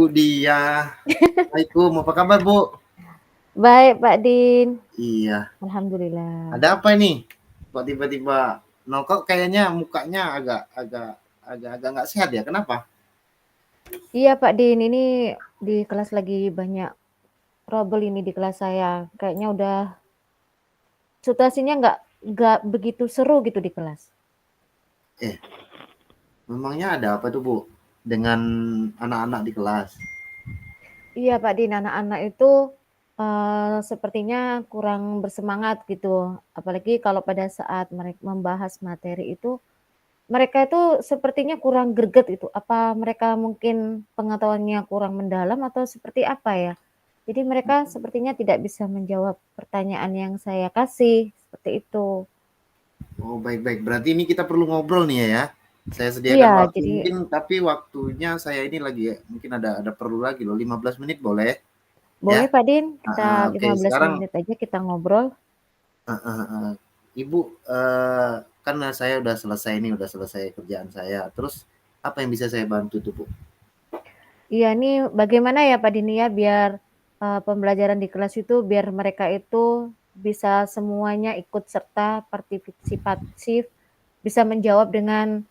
Ibu Diah. Assalamualaikum, apa kabar Bu? Baik, Pak Din. Iya, Alhamdulillah. ada apa nih? Kok tiba-tiba kok kayaknya mukanya agak nggak sehat ya? Kenapa? Iya, Pak Din, ini di kelas lagi banyak trouble ini di kelas saya. Kayaknya udah situasinya nggak begitu seru gitu di kelas. Eh, memangnya ada apa tuh Bu? Dengan anak-anak di kelas? Iya, Pak Din, anak-anak itu sepertinya kurang bersemangat gitu. Apalagi kalau pada saat mereka membahas materi itu, mereka itu sepertinya kurang greget itu. Apa mereka mungkin pengetahuannya kurang mendalam atau seperti apa ya? Jadi mereka sepertinya tidak bisa menjawab pertanyaan yang saya kasih, seperti itu. Oh, baik-baik. Berarti ini kita perlu ngobrol nih ya. Saya Iya, sediakan waktu jadi mungkin, tapi waktunya saya ini lagi ya, mungkin ada perlu lagi loh, 15 menit boleh? Ya? boleh Pak Din, kita Oke, 15 sekarang menit aja kita ngobrol. heeh heeh. Ibu, kan saya udah selesai kerjaan saya. Terus apa yang bisa saya bantu tuh, Bu? Iya, nih bagaimana ya Pak Din ya biar pembelajaran di kelas itu biar mereka itu bisa semuanya ikut serta partisipatif, bisa menjawab dengan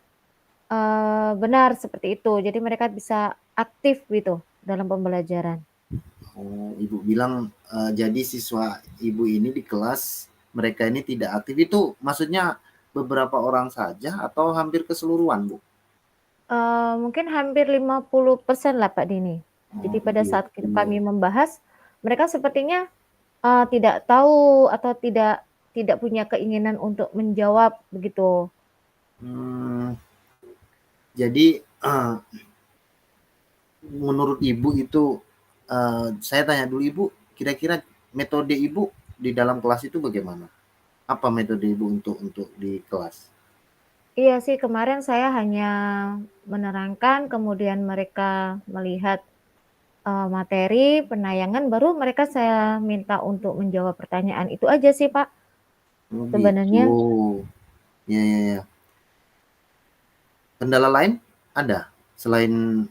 benar seperti itu. Jadi mereka bisa aktif gitu dalam pembelajaran. Oh, Ibu bilang, jadi siswa Ibu ini di kelas, mereka ini tidak aktif itu maksudnya beberapa orang saja atau hampir keseluruhan, Bu? Mungkin hampir 50% lah Pak Dini. Oh, Jadi pada saat kami begitu. membahas, mereka sepertinya, tidak tahu atau tidak punya keinginan untuk menjawab begitu. Mmm, jadi, menurut Ibu itu, saya tanya dulu Ibu, kira-kira metode Ibu di dalam kelas itu bagaimana? Apa metode Ibu untuk di kelas? Iya sih kemarin saya hanya menerangkan, kemudian mereka melihat, materi, penayangan, baru mereka saya minta untuk menjawab pertanyaan, itu aja sih Pak, Oh, gitu. sebenarnya. Ya ya ya. Kendala lain ada? Selain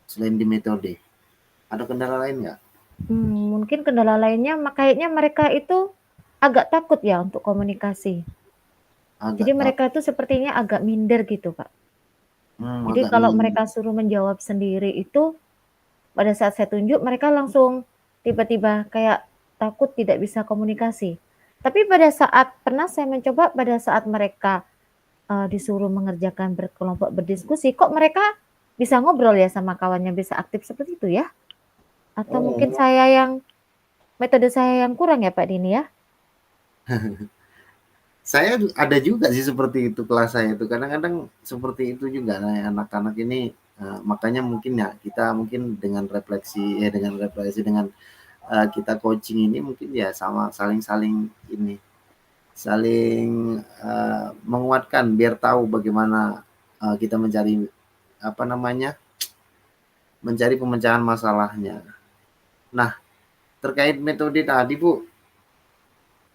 selain di metode? Ada kendala lain nggak? Mungkin kendala lainnya kayaknya mereka itu agak takut ya untuk komunikasi. Jadi Agak tak mereka itu sepertinya agak minder gitu, Kak. Jadi agak kalau minder. mereka suruh menjawab sendiri itu, pada saat saya tunjuk mereka langsung tiba-tiba kayak takut tidak bisa komunikasi. Tapi pada saat pernah saya mencoba pada saat mereka, disuruh mengerjakan berkelompok berdiskusi, kok mereka bisa ngobrol ya sama kawannya, bisa aktif seperti itu ya? Atau mungkin Oh, metode saya yang kurang ya, Pak Dini ya? saya ada juga sih seperti itu kelas saya itu. Kadang-kadang seperti itu juga. Nah, anak-anak ini makanya mungkin ya kita mungkin dengan refleksi dengan kita coaching ini mungkin ya sama saling-saling ini saling menguatkan biar tahu bagaimana kita apa namanya mencari pemecahan masalahnya. Nah, terkait metode tadi Bu,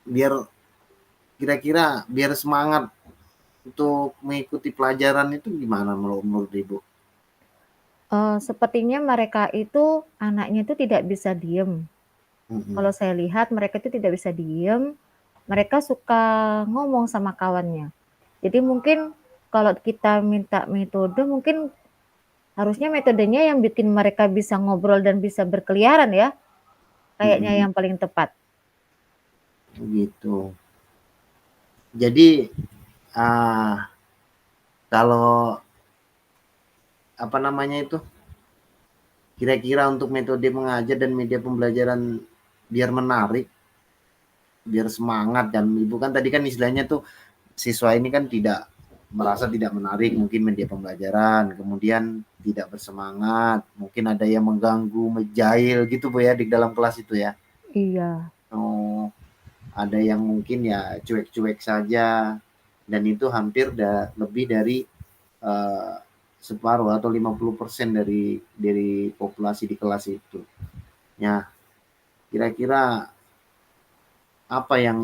biar kira-kira biar semangat untuk mengikuti pelajaran itu gimana menurut Ibu? Sepertinya mereka itu anaknya itu tidak bisa diem. Mhm. Kalau saya lihat mereka itu tidak bisa diem, mereka suka ngomong sama kawannya. Jadi mungkin kalau kita minta metode, mungkin harusnya metodenya yang bikin mereka bisa ngobrol dan bisa berkeliaran ya, kayaknya Mhm. yang paling tepat. Gitu. Jadi kalau apa namanya itu kira-kira untuk metode mengajar dan media pembelajaran biar menarik, biar semangat dan Ibu kan tadi kan istilahnya tuh siswa ini kan merasa tidak menarik mungkin media pembelajaran, kemudian tidak bersemangat, mungkin ada yang mengganggu, menjahil gitu Bu ya di dalam kelas itu ya. Iya, Oh, ada yang mungkin ya cuek-cuek saja dan itu hampir lebih dari eh, separuh atau 50% dari populasi di kelas itu. Ya, kira-kira apa yang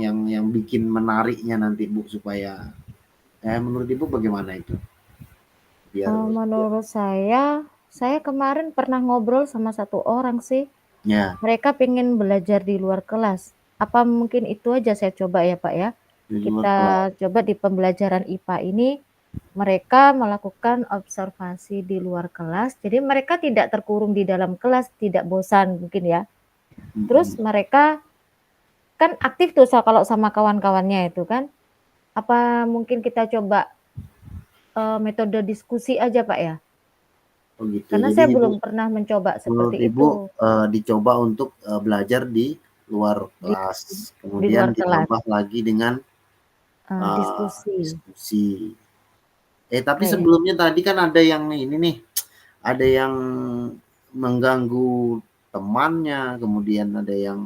bikin menariknya nanti Bu supaya menurut Ibu bagaimana itu? Biar menurut saya Saya kemarin pernah ngobrol sama satu orang sih, Ya, mereka pengen belajar di luar kelas. Apa mungkin itu aja saya coba ya, Pak, ya? di luar Kita kelas. coba di pembelajaran IPA ini, mereka melakukan observasi di luar kelas, jadi mereka tidak terkurung di dalam kelas, tidak bosan mungkin ya. Terus Mhm. mereka kan aktif tuh kalau sama kawan-kawannya itu kan. Apa mungkin kita coba, metode diskusi aja, Pak, ya? Oh gitu. Karena Jadi saya Ibu belum pernah mencoba menurut seperti Ibu, itu, dicoba untuk, belajar di luar di kelas, di kemudian luar kelas, ditambah lagi dengan, diskusi, diskusi. Tapi kayak sebelumnya tadi kan ada yang ini nih, ada yang mengganggu temannya, kemudian ada yang,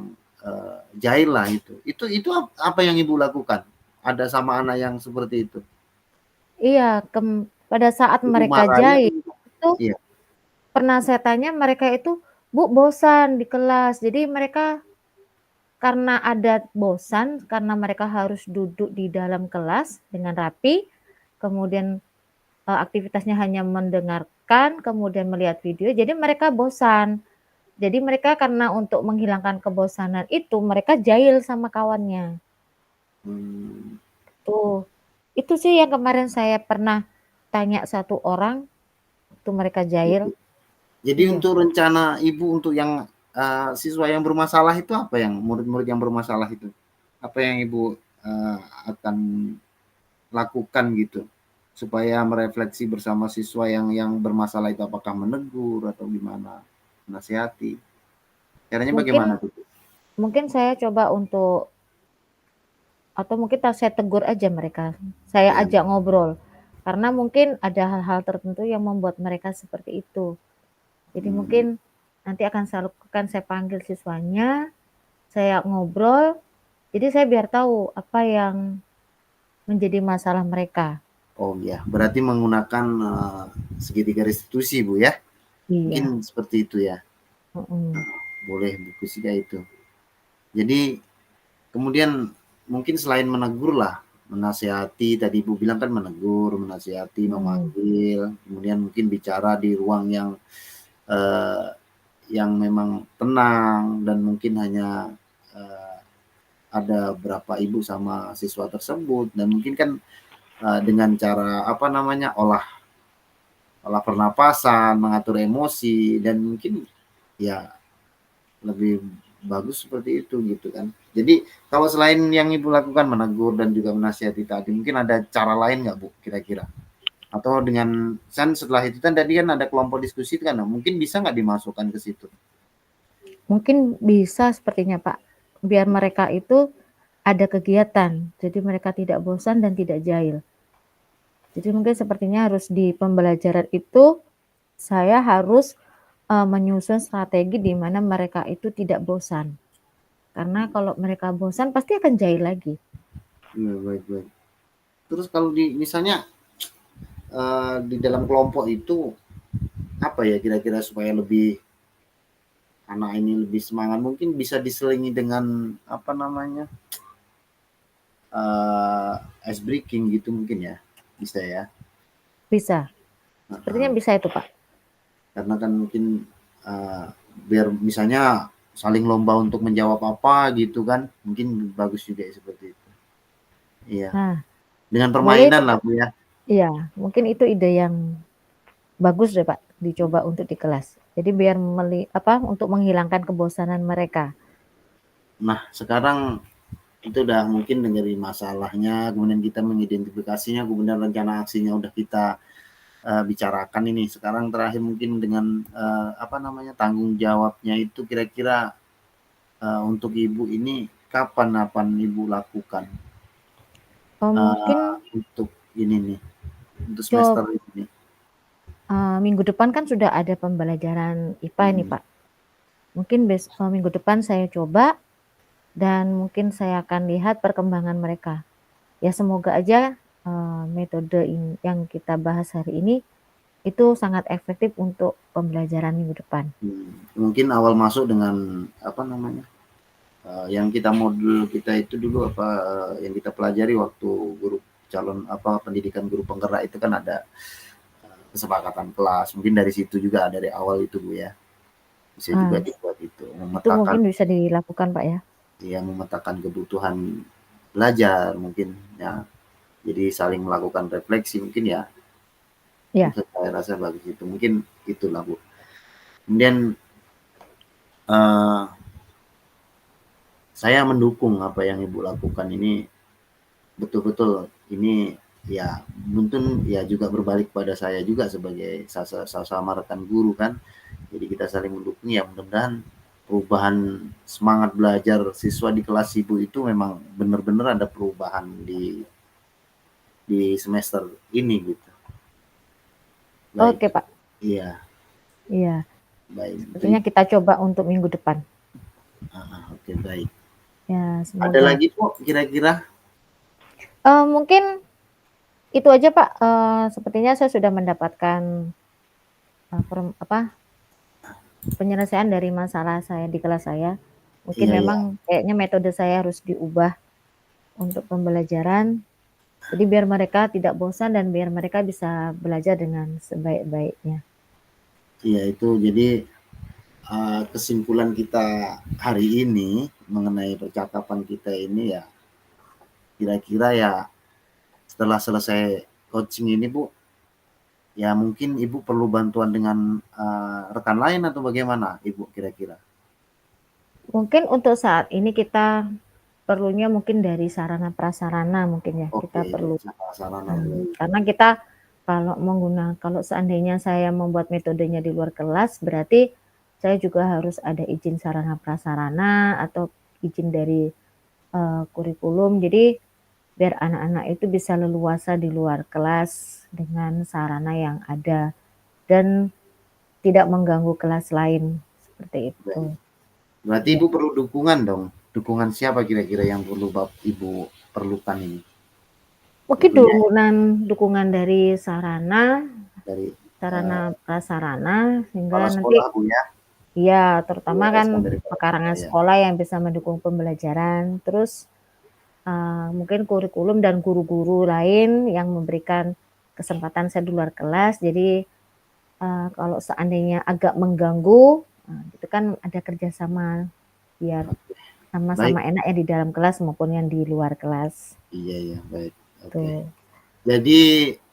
jahil lah itu. Itu apa yang Ibu lakukan? Ada sama anak yang seperti itu? iya, pada saat Ibu mereka marahi atau jahit, gimana? itu Iya. pernah saya tanya mereka itu, "Bu, bosan di kelas." Jadi mereka karena ada bosan, karena mereka harus duduk di dalam kelas dengan rapi, kemudian, aktivitasnya hanya mendengarkan, kemudian melihat video, jadi mereka bosan. Jadi mereka karena untuk menghilangkan kebosanan itu, mereka jahil sama kawannya, Mmm, tuh. Itu sih yang kemarin saya pernah tanya satu orang, waktu mereka gitu. jahil. Jadi Iya, untuk rencana Ibu untuk yang, siswa yang bermasalah itu apa yang murid-murid yang bermasalah itu? Apa yang Ibu, akan lakukan gitu, supaya merefleksi bersama siswa yang bermasalah itu apakah menegur atau gimana, menasihati, caranya bagaimana mungkin tuh? mungkin saya coba untuk atau mungkin saya tegur aja mereka, saya Ya, ajak ngobrol. Karena mungkin ada hal-hal tertentu yang membuat mereka seperti itu. Jadi mmm, mungkin nanti akan saya lakukan, saya panggil siswanya, saya ngobrol, jadi saya biar tahu apa yang menjadi masalah mereka. oh ya, berarti menggunakan, segitiga restitusi Bu ya? Iya, Mungkin seperti itu ya? mhm, Boleh buku sih kayak itu. Jadi kemudian mungkin selain menegur lah, menasihati tadi Ibu bilang kan menegur, menasihati, mhm. memanggil, kemudian mungkin bicara di ruang eee, yang memang tenang dan mungkin hanya, eee, ada berapa ibu sama siswa tersebut dan mungkin kan, dengan cara apa namanya, olah olah pernapasan, mengatur emosi dan mungkin ya lebih bagus seperti itu gitu kan. Jadi kalau selain yang Ibu lakukan menegur dan juga menasihati tadi, mungkin ada cara lain nggak Bu kira-kira? Atau dengan kan setelah itu kan tadi kan ada kelompok diskusi kan, nah mungkin bisa nggak dimasukkan ke situ? Mungkin bisa sepertinya, Pak, biar mereka itu ada kegiatan, jadi mereka tidak bosan dan tidak jahil. Jadi mungkin sepertinya harus di pembelajaran itu, saya harus, menyusun strategi di mana mereka itu tidak bosan. Karena kalau mereka bosan pasti akan jahil lagi. Iya, baik baik. Terus kalau di misalnya, di dalam kelompok itu, apa ya kira-kira supaya lebih anak ini lebih semangat, mungkin bisa diselingi dengan apa namanya, eee, ice breaking gitu mungkin ya? Bisa ya? Bisa, sepertinya Heeh. bisa itu, Pak. Karena kan mungkin, eee, biar misalnya saling lomba untuk menjawab apa gitu kan, mungkin bagus juga ya seperti itu. Iya, Nah, dengan boleh itu, permainan lah Pak. Bu ya. Iya, mungkin itu ide yang bagus deh, Pak, dicoba untuk di kelas. Jadi biar untuk menghilangkan kebosanan mereka. Nah sekarang itu udah mungkin dari masalahnya, kemudian kita mengidentifikasinya, kemudian rencana aksinya udah kita, bicarakan ini. Sekarang terakhir mungkin dengan, apa namanya, tanggung jawabnya itu kira-kira, untuk Ibu ini kapan akan Ibu lakukan, Mungkin untuk ini nih, untuk semester cob ini? minggu depan kan sudah ada pembelajaran IPA ini, Mhm, Pak. Mungkin minggu depan saya coba dan mungkin saya akan lihat perkembangan mereka. Ya semoga aja, metode yang kita bahas hari ini itu sangat efektif untuk pembelajaran minggu depan. mungkin awal masuk dengan apa namanya, yang kita modul kita itu dulu apa, yang kita pelajari waktu guru calon apa, pendidikan guru penggerak itu kan ada kesepakatan kelas. Mungkin dari situ juga dari awal itu Bu ya. Bisa juga Ah, dibuat itu, itu memetakan mungkin bisa dilakukan, Pak, ya? ya memetakan kebutuhan belajar mungkin ya. Jadi saling melakukan refleksi mungkin ya, Iya. itu saya rasa bagus itu. Mungkin itulah Bu. Kemudian eh, saya mendukung apa yang Ibu lakukan ini betul-betul ini ya mungkin ya juga berbalik pada saya juga sebagai sama rekan guru kan. Jadi kita saling mendukung ya mudah-mudahan perubahan semangat belajar siswa di kelas Ibu itu memang benar-benar ada perubahan di semester ini gitu. Baik. Oke, Pak. Iya, Iya, baik. sepertinya kita coba untuk minggu depan. Oke, baik. Ya, Ada semoga. lagi kok kira-kira? Mungkin itu aja, Pak, sepertinya saya sudah mendapatkan, penyelesaian dari masalah saya di kelas saya. Mungkin Iya, iya. memang kayaknya metode saya harus diubah untuk pembelajaran, jadi biar mereka tidak bosan dan biar mereka bisa belajar dengan sebaik-baiknya. Iya itu jadi kesimpulan kita hari ini mengenai percakapan kita ini ya kira-kira ya setelah selesai coaching ini Bu ya mungkin Ibu perlu bantuan dengan rekan lain atau bagaimana Ibu kira-kira? Mungkin untuk saat ini kita perlunya mungkin dari sarana prasarana mungkin ya, Oke, kita perlu. sarana dulu. Karena kita kalau seandainya saya membuat metodenya di luar kelas, berarti saya juga harus ada izin sarana prasarana atau izin dari, kurikulum. Jadi biar anak-anak itu bisa leluasa di luar kelas dengan sarana yang ada dan tidak mengganggu kelas lain, seperti itu. Berarti Ya. Ibu perlu dukungan dong. Dukungan siapa kira-kira yang perlu Ibu perlukan ini? Mungkin Tentunya dukungan dari sarana dari sarana prasarana kepala sehingga nanti. sekolah Bu ya, Iya, terutama kan yayasan dari kepala sekolah pekarangan ya. sekolah yang bisa mendukung pembelajaran, terus, mungkin kurikulum dan guru-guru lain yang memberikan kesempatan saya di luar kelas. Jadi, kalau seandainya agak mengganggu, itu kan ada kerjasama biar Baik, sama-sama enak ya di dalam kelas maupun yang di luar kelas, iya ya, baik. Oke. tuh. Jadi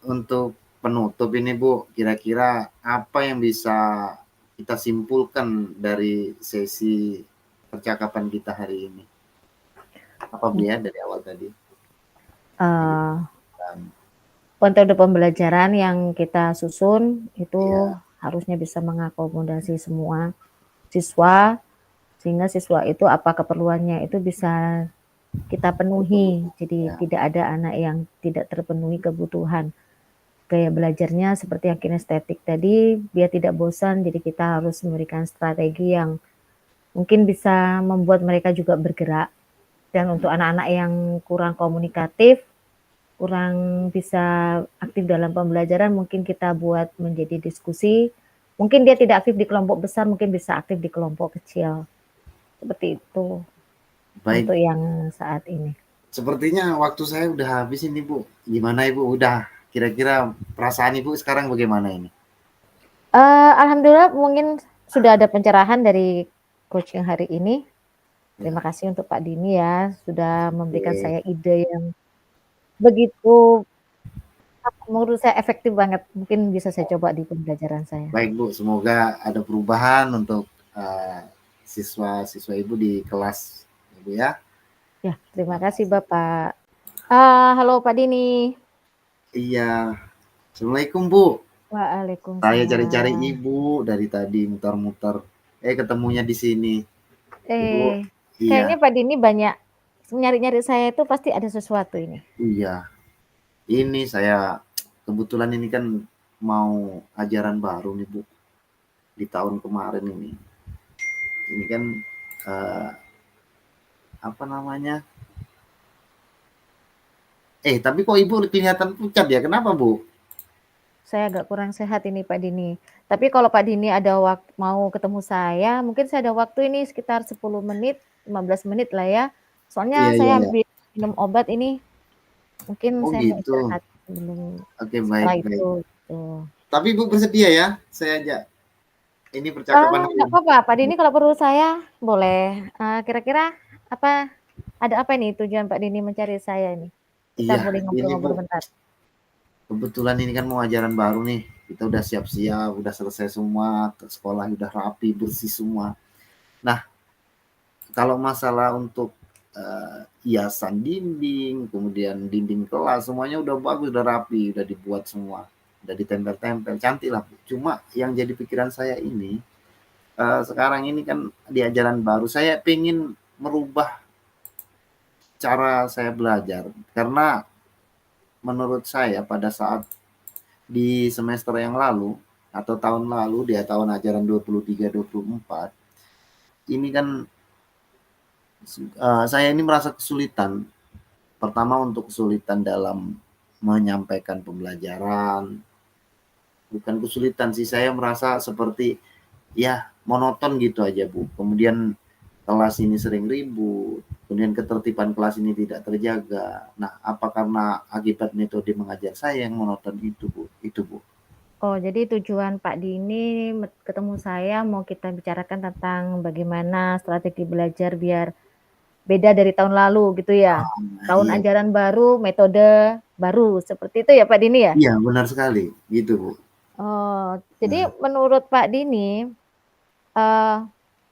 untuk penutup ini Bu, kira-kira apa yang bisa kita simpulkan dari sesi percakapan kita hari ini? Apa Bu ya dari awal tadi? Eee, Dan, Metode pembelajaran yang kita susun itu ya, harusnya bisa mengakomodasi semua siswa. Sehingga siswa itu apa keperluannya itu bisa kita penuhi. Jadi ya, tidak ada anak yang tidak terpenuhi kebutuhan. Gaya belajarnya seperti yang kinestetik tadi, biar tidak bosan, jadi kita harus memberikan strategi yang mungkin bisa membuat mereka juga bergerak. Dan untuk anak-anak yang kurang komunikatif, kurang bisa aktif dalam pembelajaran, mungkin kita buat menjadi diskusi. Mungkin dia tidak aktif di kelompok besar, mungkin bisa aktif di kelompok kecil. Seperti itu. baik. Untuk yang saat ini. Sepertinya waktu saya udah habis ini Bu. Gimana Ibu? Udah. Kira-kira perasaan Ibu sekarang bagaimana ini? Alhamdulillah mungkin sudah ada pencerahan dari coaching hari ini. Terima Ya, kasih untuk Pak Dini ya, sudah memberikan oke. saya ide yang begitu, menurut saya efektif banget. Mungkin bisa saya coba di pembelajaran saya. Baik Bu, semoga ada perubahan untuk siswa-siswa Ibu di kelas Ibu ya. Ya, terima Terima kasih kasih. Bapak. Halo Pak Dini. Iya. Assalamualaikum Bu. Saya cari-cari Waalaikumsalam. Ibu dari tadi muter-muter. Ketemunya di sini. Ibu, Eh, iya, Kayaknya Pak Dini banyak nyari-nyari saya itu pasti ada sesuatu ini. iya. Ini saya kebetulan ini kan mau ajaran baru nih Bu di tahun kemarin ini. Ini kan eh, apa namanya? Tapi kok Ibu kelihatan pucat ya? Kenapa Bu? Saya agak kurang sehat ini Pak Dini. Tapi kalau Pak Dini ada mau ketemu saya, mungkin saya ada waktu ini sekitar 10 menit, 15 menit lah ya. Soalnya Iya, saya iya, iya. habis minum obat ini, mungkin Oh saya mau gitu. istirahat sebelum Oke, baik, setelah itu, baik. gitu. Tapi Ibu bersedia ya, saya ajak ini percakapan hari Nggak ini? apa-apa, Pak Dini kalau perlu saya boleh. Kira-kira apa ada apa nih tujuan Pak Dini mencari saya ini? Kita Iya, boleh ini Bu, ngobrol-ngobrol bentar. kebetulan ini kan mau ajaran baru nih. Kita udah siap-siap, udah selesai semua, ke sekolah udah rapi, bersih semua. Nah, kalau masalah untuk hiasan dinding, kemudian dinding kelas, semuanya udah bagus, udah rapi, udah dibuat semua, udah ditempel-tempel, cantik lah. Cuma yang jadi pikiran saya ini, sekarang ini kan di ajaran baru, saya pengen merubah cara saya belajar. Karena menurut saya pada saat di semester yang lalu, atau tahun lalu, dia tahun ajaran 23-24, ini kan saya ini merasa kesulitan. Pertama untuk kesulitan dalam menyampaikan pembelajaran, bukan kesulitan sih, saya merasa seperti ya monoton gitu aja Bu. Kemudian kelas ini sering ribut, kemudian ketertiban kelas ini tidak terjaga. Nah, apa karena akibat metode mengajar saya yang monoton itu Bu? Itu Bu. Oh, jadi tujuan Pak Dini ketemu saya mau kita bicarakan tentang bagaimana strategi belajar biar beda dari tahun lalu gitu ya? Nah, Tahun iya, ajaran baru, metode baru, seperti itu ya Pak Dini ya? iya benar sekali, gitu Bu. Oh, jadi Nah, menurut Pak Dini, eee,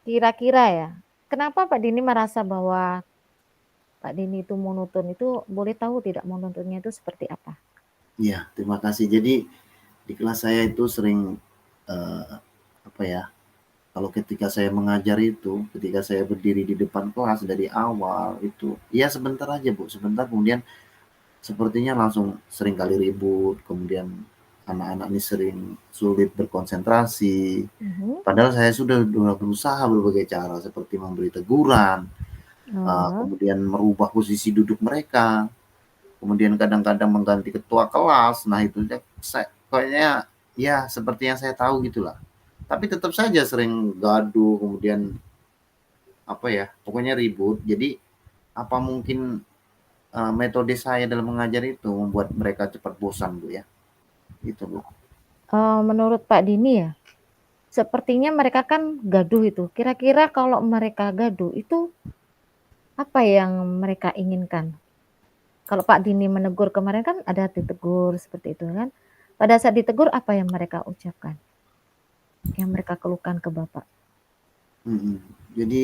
kira-kira ya, kenapa Pak Dini merasa bahwa Pak Dini itu monoton itu boleh tahu tidak monotonnya itu seperti apa? iya terima kasih. Jadi di kelas saya itu sering eh, apa ya? Kalau ketika saya mengajar itu, ketika saya berdiri di depan kelas dari awal itu, ya sebentar aja Bu, sebentar kemudian sepertinya langsung sering kali ribut, kemudian anak-anak ini sering sulit berkonsentrasi. Mhm. Padahal saya sudah berusaha berbagai cara seperti memberi teguran, Oh, kemudian merubah posisi duduk mereka, kemudian kadang-kadang mengganti ketua kelas. Nah itu saya, kayaknya ya seperti yang saya tahu gitulah. Tapi tetap saja sering gaduh, kemudian apa ya, pokoknya ribut. Jadi apa mungkin metode saya dalam mengajar itu membuat mereka cepat bosan Bu ya? Itu Bu. menurut Pak Dini ya, sepertinya mereka kan gaduh itu. Kira-kira kalau mereka gaduh itu apa yang mereka inginkan? Kalau Pak Dini menegur kemarin kan ada ditegur seperti itu kan. Pada saat ditegur apa yang mereka ucapkan? Yang mereka keluhkan ke Bapak? Mhm. Jadi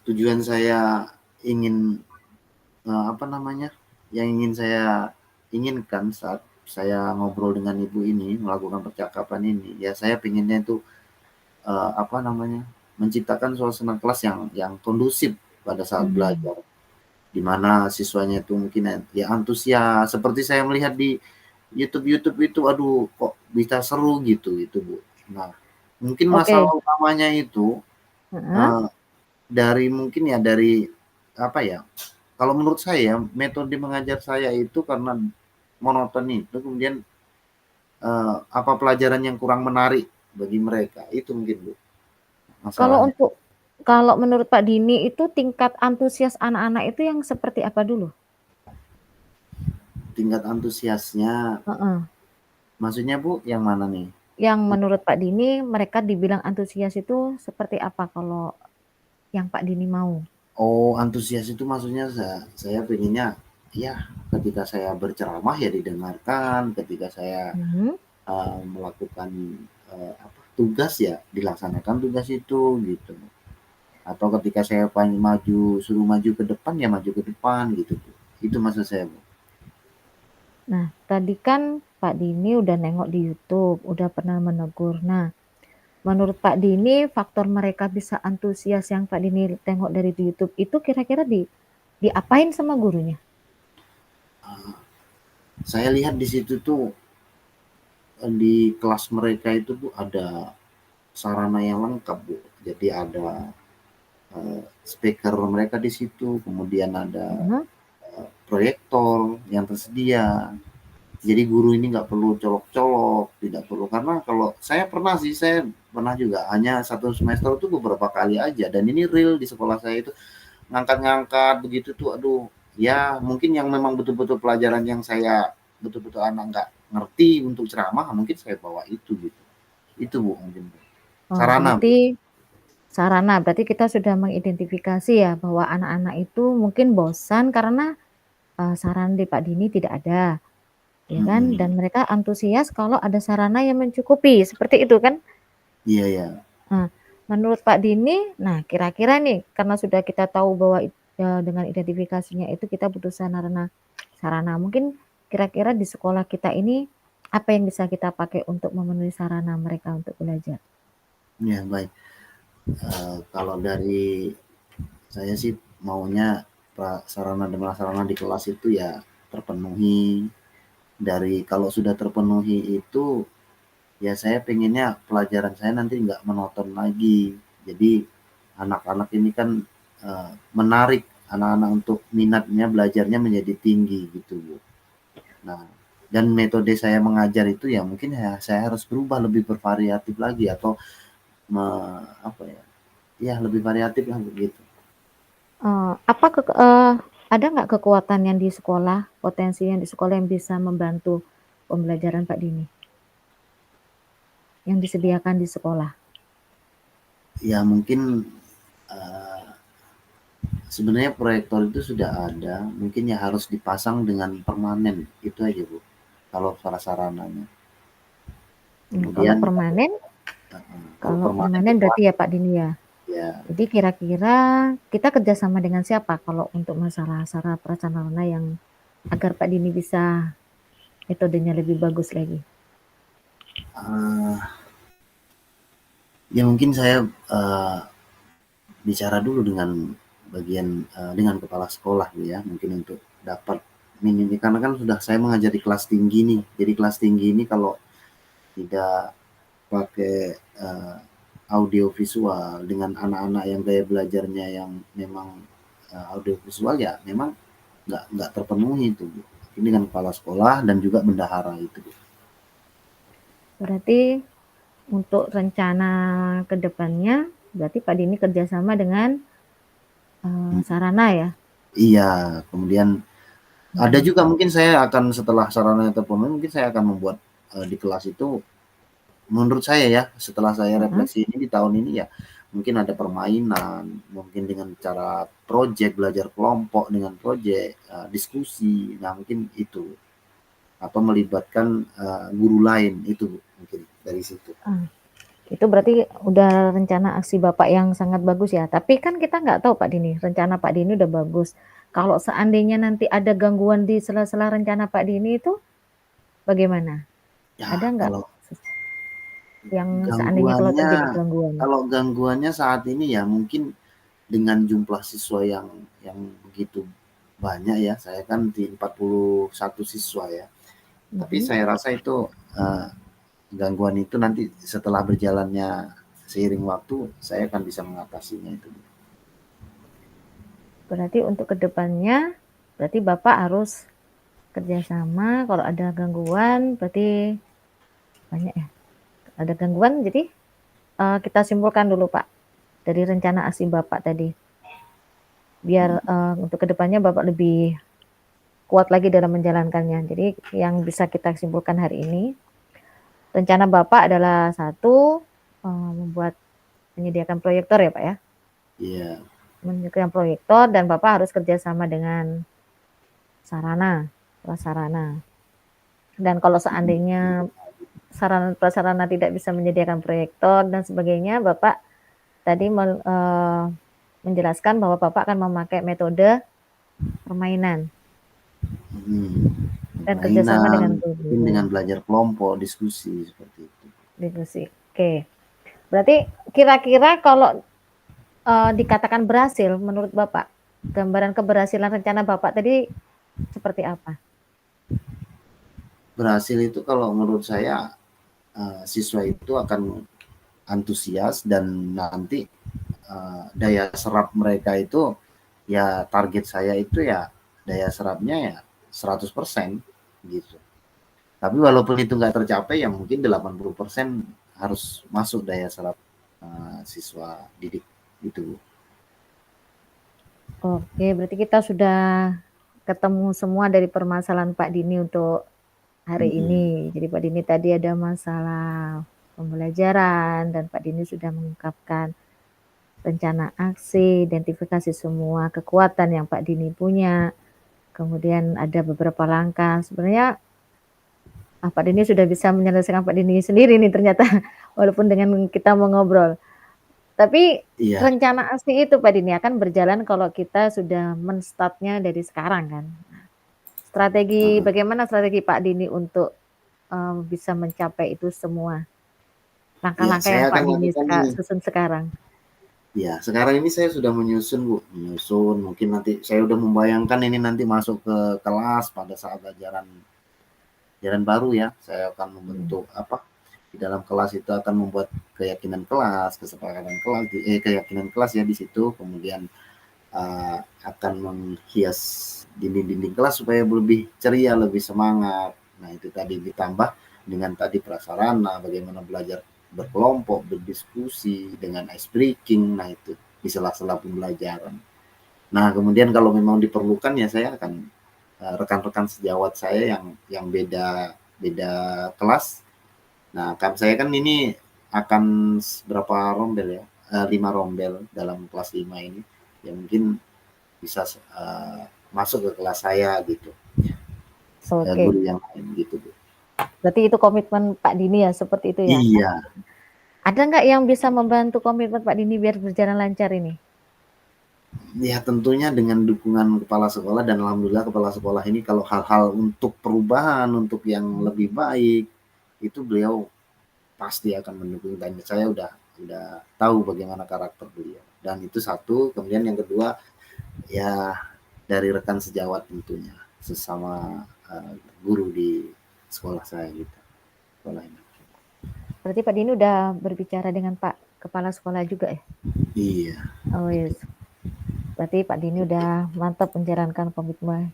tujuan saya ingin apa namanya? Yang ingin saya inginkan saat saya ngobrol dengan ibu ini, melakukan percakapan ini, ya saya pinginnya itu apa namanya? Menciptakan suasana kelas yang kondusif pada saat Mhm. belajar. Di mana siswanya itu mungkin ya antusias seperti saya melihat di YouTube-YouTube itu aduh kok bisa seru gitu itu Bu. Nah, mungkin Oke, masalah utamanya itu heeh. eh, dari mungkin ya dari apa ya? Kalau menurut saya metode mengajar saya itu karena monoton itu kemudian apa pelajaran yang kurang menarik bagi mereka itu mungkin Bu Kalau masalahnya. untuk kalau menurut Pak Dini itu tingkat antusias anak-anak itu yang seperti apa dulu? Tingkat antusiasnya Heeh. maksudnya Bu yang mana nih? Yang menurut Pak Dini mereka dibilang antusias itu seperti apa kalau yang Pak Dini mau? Oh, antusias itu maksudnya saya pengennya ya ketika saya berceramah ya didengarkan, ketika saya Mhm. melakukan apa, tugas ya dilaksanakan tugas itu gitu. Atau ketika saya pengen maju suruh maju ke depan ya maju ke depan gitu. Itu maksud saya, Bu. Nah, tadi kan Pak Dini udah nengok di YouTube, udah pernah menegur. Nah, menurut Pak Dini faktor mereka bisa antusias yang Pak Dini tengok dari di YouTube itu kira-kira diapain sama gurunya? Uh, saya lihat di situ tuh di kelas mereka itu tuh ada sarana yang lengkap, Bu. Jadi ada speaker mereka di situ, kemudian ada Heeh. proyektor yang tersedia. Jadi guru ini nggak perlu colok-colok, tidak perlu karena kalau saya pernah sih, saya pernah juga hanya satu semester itu beberapa kali aja dan ini real di sekolah saya itu ngangkat-ngangkat begitu tuh, aduh ya mungkin yang memang betul-betul pelajaran yang saya betul-betul anak nggak ngerti untuk ceramah, mungkin saya bawa itu gitu. Itu Bu mungkin. Oh, Sarana Bu. berarti sarana, berarti kita sudah mengidentifikasi ya bahwa anak-anak itu mungkin bosan karena saran dari Pak Dini tidak ada, ya kan? Mhm. Dan mereka antusias kalau ada sarana yang mencukupi, seperti itu kan? Iya ya. Nah, menurut Pak Dini, nah kira-kira nih karena sudah kita tahu bahwa dengan identifikasinya itu kita butuh sarana. Mungkin kira-kira di sekolah kita ini apa yang bisa kita pakai untuk memenuhi sarana mereka untuk belajar? Ya baik. Kalau dari saya sih maunya sarana dan prasarana di kelas itu ya terpenuhi. Dari kalau sudah terpenuhi itu ya saya pengennya pelajaran saya nanti nggak monoton lagi. Jadi anak-anak ini kan menarik anak-anak untuk minatnya belajarnya menjadi tinggi gitu Bu. Nah, dan metode saya mengajar itu ya mungkin ya saya harus berubah lebih bervariatif lagi atau me, apa ya? Ya lebih variatif lah begitu. Apa ada nggak kekuatan yang di sekolah, potensi yang di sekolah yang bisa membantu pembelajaran Pak Dini? Yang disediakan di sekolah? Ya mungkin uh, sebenarnya proyektor itu sudah ada, mungkin ya harus dipasang dengan permanen itu aja Bu. Kalau sarananya. Kalau Kemudian permanen kalau kalau permanen permanen itu berarti ya Pak Dini ya? ya Jadi kira-kira kita kerjasama dengan siapa kalau untuk masalah sarana prasarana yang agar Pak Dini bisa metodenya lebih bagus lagi? uh, ya mungkin saya bicara dulu dengan bagian dengan kepala sekolah ya mungkin untuk dapat ini karena kan sudah saya mengajar di kelas tinggi nih. Jadi kelas tinggi ini kalau tidak pakai audio visual dengan anak-anak yang gaya belajarnya yang memang audio visual ya memang nggak terpenuhi itu Bu. Ini dengan kepala sekolah dan juga bendahara itu Bu. Berarti untuk rencana ke depannya, berarti Pak Dini kerjasama dengan sarana ya? Iya, kemudian ada Mhm. juga mungkin saya akan setelah sarana terpenuhi mungkin saya akan membuat di kelas itu menurut saya ya setelah saya Heeh. refleksi ini di tahun ini ya mungkin ada permainan, mungkin dengan cara project belajar kelompok dengan project diskusi, nah mungkin itu atau melibatkan guru lain itu mungkin dari situ. Itu berarti udah rencana aksi Bapak yang sangat bagus ya. Tapi kan kita nggak tahu Pak Dini, rencana Pak Dini udah bagus. Kalau seandainya nanti ada gangguan di sela-sela rencana Pak Dini itu bagaimana? Ada Ya nggak kalau yang seandainya kalau gangguannya terjadi gangguan? kalau gangguannya saat ini ya mungkin dengan jumlah siswa yang begitu banyak ya, saya kan di 41 siswa ya. Tapi Mhm. saya rasa itu uh, gangguan itu nanti setelah berjalannya seiring waktu saya akan bisa mengatasinya itu. Berarti untuk kedepannya, berarti Bapak harus kerjasama. Kalau ada gangguan, berarti banyak ya. Ada gangguan, jadi kita simpulkan dulu Pak dari rencana aksi Bapak tadi. Biar untuk kedepannya Bapak lebih kuat lagi dalam menjalankannya. Jadi yang bisa kita simpulkan hari ini, rencana Bapak adalah satu, menyediakan proyektor ya Pak ya? Iya. Menyediakan proyektor dan Bapak harus kerjasama dengan sarana, prasarana. Dan kalau seandainya sarana prasarana tidak bisa menyediakan proyektor dan sebagainya, Bapak tadi menjelaskan bahwa Bapak akan memakai metode permainan dan kerjasama Permainan, dengan mungkin dengan guru. belajar kelompok, diskusi seperti itu. Diskusi. Oke. Berarti kira-kira kalau dikatakan berhasil menurut Bapak, gambaran keberhasilan rencana Bapak tadi seperti apa? Berhasil itu kalau menurut saya siswa itu akan antusias dan nanti daya serap mereka itu ya target saya itu ya daya serapnya ya 100% gitu. Tapi walaupun itu nggak tercapai ya mungkin 80% harus masuk daya serap siswa didik itu. Oke, berarti kita sudah ketemu semua dari permasalahan Pak Dini untuk hari Mhm. ini. Jadi Pak Dini tadi ada masalah pembelajaran dan Pak Dini sudah mengungkapkan rencana aksi, identifikasi semua kekuatan yang Pak Dini punya, kemudian ada beberapa langkah. Sebenarnya, Pak Dini sudah bisa menyelesaikan Pak Dini sendiri nih ternyata, walaupun dengan kita mau ngobrol. Tapi Iya, rencana aksi itu Pak Dini akan berjalan kalau kita sudah men-start-nya dari sekarang kan. heeh. Bagaimana strategi Pak Dini untuk, bisa mencapai itu semua? Iya, Langkah-langkah saya yang Pak akan Dini lakukan ini. susun sekarang? Ya, sekarang ini saya sudah menyusun, Bu, menyusun, mungkin nanti saya udah membayangkan ini nanti masuk ke kelas pada saat ajaran ajaran baru ya, saya akan Mhm. membentuk apa, di dalam kelas itu akan membuat keyakinan kelas, kesepakatan kelas keyakinan kelas ya di situ, kemudian akan menghias dinding-dinding kelas supaya lebih ceria, lebih semangat. Nah, itu tadi ditambah dengan tadi prasarana, bagaimana belajar berkelompok, berdiskusi, dengan ice breaking, nah itu di sela-sela pembelajaran. Nah, kemudian kalau memang diperlukan ya saya akan rekan-rekan sejawat saya yang beda beda kelas. Nah, kan saya kan ini akan berapa rombel ya? 5 rombel dalam kelas 5 ini. Ya mungkin bisa masuk ke kelas saya gitu, Oke, guru yang lain gitu Bu. berarti itu komitmen Pak Dini ya, seperti itu ya? Iya, Ada nggak yang bisa membantu komitmen Pak Dini biar berjalan lancar ini? ya tentunya dengan dukungan kepala sekolah dan alhamdulillah kepala sekolah ini kalau hal-hal untuk perubahan, untuk yang Mmm. lebih baik, itu beliau pasti akan mendukung dan saya udah tahu bagaimana karakter beliau. Dan itu satu, kemudian yang kedua ya dari rekan sejawat tentunya, sesama guru di sekolah saya gitu. Sekolah ini. Berarti Pak Dini udah berbicara dengan Pak Kepala Sekolah juga ya? Iya. Oh yes, berarti Pak Dini udah mantap menjalankan komitmen.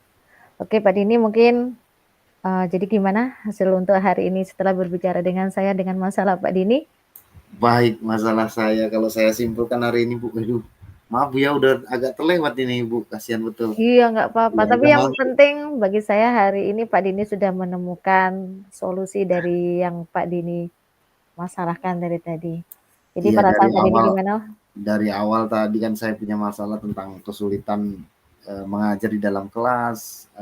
Oke Pak Dini mungkin, jadi gimana hasil untuk hari ini setelah berbicara dengan saya dengan masalah Pak Dini? Baik, masalah saya kalau saya simpulkan hari ini Bu, aduh maaf ya udah agak terlewat ini Bu, kasihan betul. Iya nggak apa-apa, Ya tapi udah yang malam. penting bagi saya hari ini Pak Dini sudah menemukan solusi dari yang Pak Dini masalahkan dari tadi. Jadi Iya perasaan Pak Dini gimana? dari awal tadi kan saya punya masalah tentang kesulitan mengajar di dalam kelas,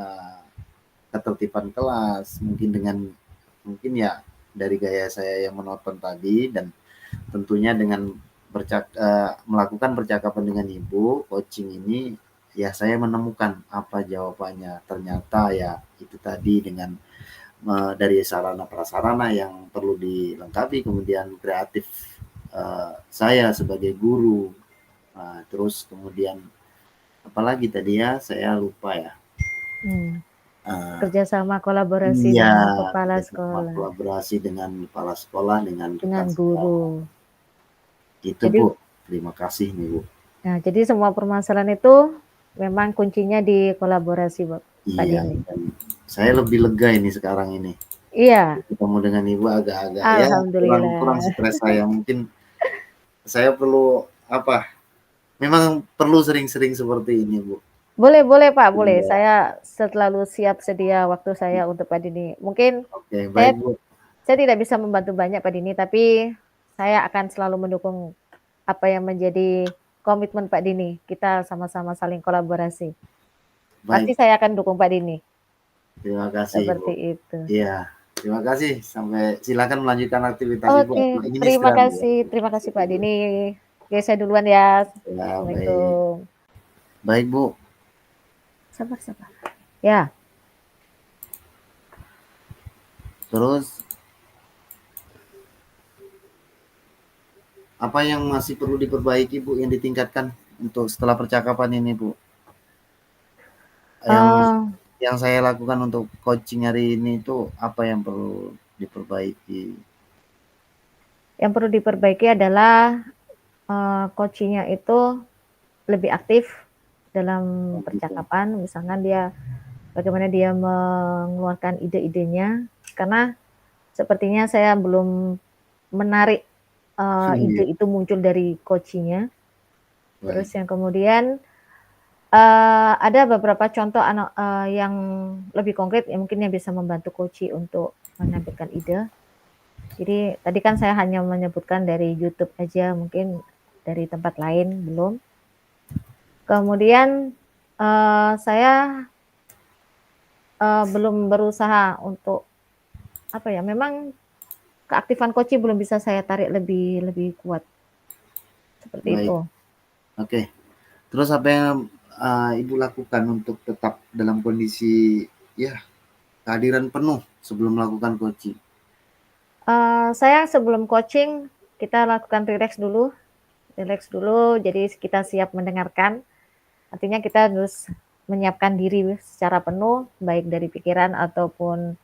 ketertiban kelas, mungkin ya dari gaya saya yang menonton tadi dan tentunya dengan melakukan percakapan dengan ibu coaching ini ya saya menemukan apa jawabannya ternyata ya itu tadi dengan dari sarana prasarana yang perlu dilengkapi kemudian kreatif saya sebagai guru terus kemudian apalagi tadi ya saya lupa ya Mmm, uh, kerjasama kolaborasi iya dengan kepala kerjasama sekolah, kolaborasi dengan kepala sekolah dengan dengan rekan sejawat guru. itu Jadi Bu terima kasih nih Bu. nah, jadi semua permasalahan itu memang kuncinya di kolaborasi, Pak Iya, Dini. dan saya lebih lega ini sekarang ini. Iya, Ketemu dengan ibu agak-agak ya kurang kurang alhamdulillah. stres saya. Mungkin saya perlu apa? Memang perlu sering-sering seperti ini, Bu. Boleh boleh, Pak, boleh. Iya, Saya selalu siap sedia waktu saya untuk Pak Dini. Mungkin oke saya baik, Bu. saya tidak bisa membantu banyak Pak Dini, tapi saya akan selalu mendukung apa yang menjadi komitmen Pak Dini. Kita sama-sama saling kolaborasi. Pasti Baik, saya akan dukung Pak Dini, terima kasih, Bu. seperti itu. Iya, terima kasih. Sampai silakan melanjutkan aktivitas Ibu Oke, atau ingin istirahat, Bu. terima kasih Pak Dini. Oke, saya duluan ya. Ya, baik. Assalamualaikum. Baik, Bu. Sabar sabar. Ya, Terus apa yang masih perlu diperbaiki, Bu, yang ditingkatkan untuk setelah percakapan ini, Bu? Yang eee, Yang saya lakukan untuk coaching hari ini itu apa yang perlu diperbaiki? yang perlu diperbaiki adalah, coaching-nya itu lebih aktif dalam Oh gitu. percakapan, misalkan dia bagaimana dia mengeluarkan ide-idenya, karena sepertinya saya belum menarik, ide Iya, itu muncul dari coaching-nya. Terus baik. yang kemudian, Ada beberapa contoh yang lebih konkret yang mungkin yang bisa membantu coaching untuk menampilkan ide. Jadi tadi kan saya hanya menyebutkan dari YouTube aja, mungkin dari tempat lain belum. Kemudian, saya, belum berusaha untuk, apa ya, memang keaktifan coaching belum bisa saya tarik lebih lebih kuat, seperti Baik, itu. oke. Terus apa yang, Ibu lakukan untuk tetap dalam kondisi, ya kehadiran penuh sebelum melakukan coaching? Saya sebelum coaching, kita lakukan rileks dulu, jadi kita siap mendengarkan. Artinya kita harus menyiapkan diri secara penuh, baik dari pikiran ataupun,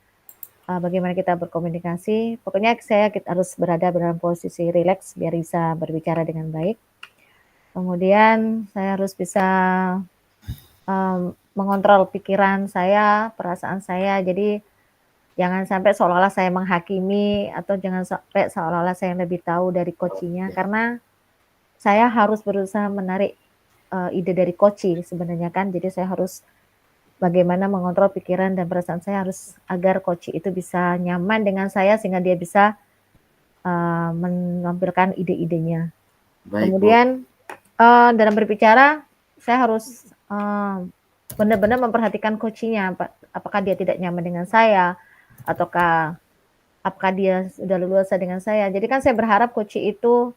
bagaimana kita berkomunikasi. Pokoknya kita harus berada dalam posisi rileks biar bisa berbicara dengan baik. Kemudian saya harus bisa, mengontrol pikiran saya, perasaan saya. Jadi jangan sampai seolah-olah saya menghakimi atau jangan sampai seolah-olah saya yang lebih tahu dari coaching-nya, Oke, karena saya harus berusaha menarik, ide dari coaching sebenarnya kan. Jadi saya harus bagaimana mengontrol pikiran dan perasaan saya harus agar coaching itu bisa nyaman dengan saya sehingga dia bisa, menampilkan ide-idenya. baik Bu. Kemudian, dalam berbicara saya harus, benar-benar memperhatikan coaching-nya, apakah dia tidak nyaman dengan saya, ataukah apakah dia sudah leluasa dengan saya. Jadi kan saya berharap coaching itu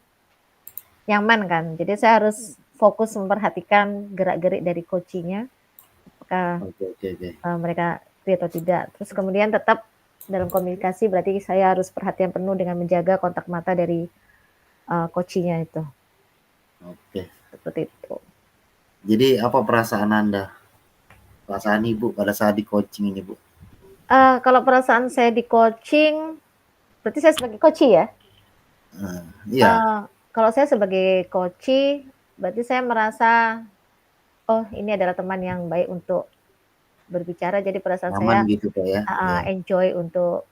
nyaman kan, jadi saya harus fokus memperhatikan gerak-gerik dari coaching-nya, apakah, Oke oke oke. mereka free atau tidak. Terus kemudian tetap dalam komunikasi berarti saya harus perhatian penuh dengan menjaga kontak mata dari, coaching-nya itu, Oke. seperti itu. Jadi apa perasaan Anda, perasaan Ibu pada saat di-coaching ini, Bu? Kalau perasaan saya di coaching, berarti saya sebagai coachee ya? Iya, Kalau saya sebagai coachee, berarti saya merasa, oh ini adalah teman yang baik untuk berbicara, jadi perasaan nyaman saya gitu Kak ya? Iya. enjoy untuk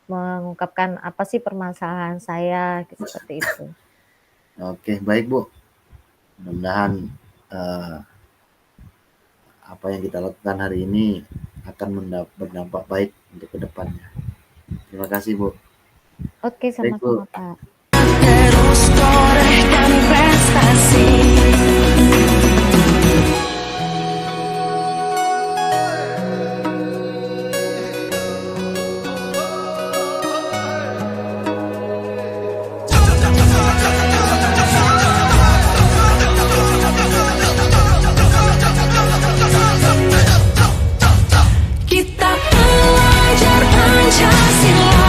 mengungkapkan apa sih permasalahan saya, seperti itu. Oke, baik Bu. Mudah-mudahan, eee, apa yang kita lakukan hari ini akan berdampak baik untuk ke depannya. Terima kasih Bu. Oke, Baik sama-sama Bu. Pak. Terus torehkan prestasi. Kita pelajar Pancasila.